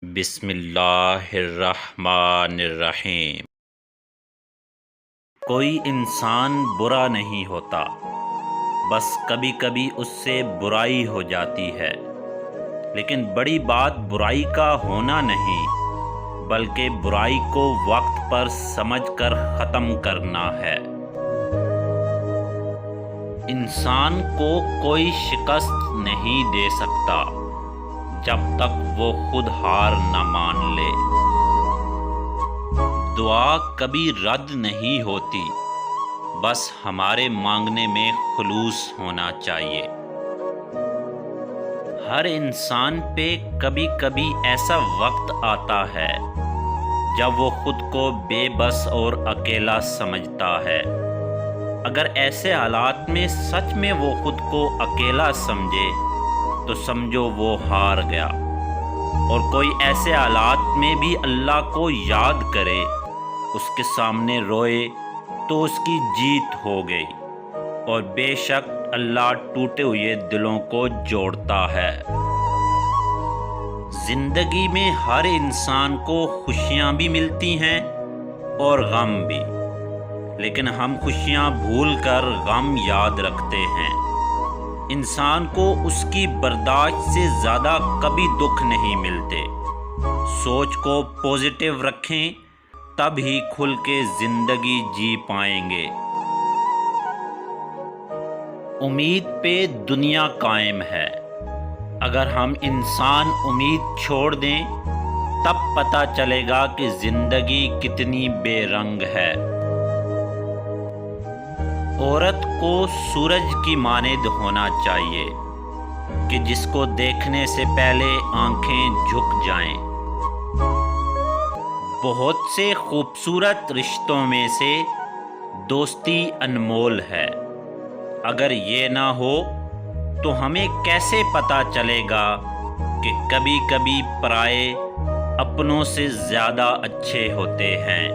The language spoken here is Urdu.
بسم اللہ الرحمن الرحیم۔ کوئی انسان برا نہیں ہوتا، بس کبھی کبھی اس سے برائی ہو جاتی ہے، لیکن بڑی بات برائی کا ہونا نہیں بلکہ برائی کو وقت پر سمجھ کر ختم کرنا ہے۔ انسان کو کوئی شکست نہیں دے سکتا جب تک وہ خود ہار نہ مان لے۔ دعا کبھی رد نہیں ہوتی، بس ہمارے مانگنے میں خلوص ہونا چاہیے۔ ہر انسان پہ کبھی کبھی ایسا وقت آتا ہے جب وہ خود کو بے بس اور اکیلا سمجھتا ہے۔ اگر ایسے حالات میں سچ میں وہ خود کو اکیلا سمجھے تو سمجھو وہ ہار گیا، اور کوئی ایسے حالات میں بھی اللہ کو یاد کرے، اس کے سامنے روئے تو اس کی جیت ہو گئی، اور بے شک اللہ ٹوٹے ہوئے دلوں کو جوڑتا ہے۔ زندگی میں ہر انسان کو خوشیاں بھی ملتی ہیں اور غم بھی، لیکن ہم خوشیاں بھول کر غم یاد رکھتے ہیں۔ انسان کو اس کی برداشت سے زیادہ کبھی دکھ نہیں ملتے۔ سوچ کو پازیٹیو رکھیں، تب ہی کھل کے زندگی جی پائیں گے۔ امید پہ دنیا قائم ہے، اگر ہم انسان امید چھوڑ دیں تب پتہ چلے گا کہ زندگی کتنی بے رنگ ہے۔ عورت کو سورج کی مانند ہونا چاہیے کہ جس کو دیکھنے سے پہلے آنکھیں جھک جائیں۔ بہت سے خوبصورت رشتوں میں سے دوستی انمول ہے، اگر یہ نہ ہو تو ہمیں کیسے پتہ چلے گا کہ کبھی کبھی پرائے اپنوں سے زیادہ اچھے ہوتے ہیں۔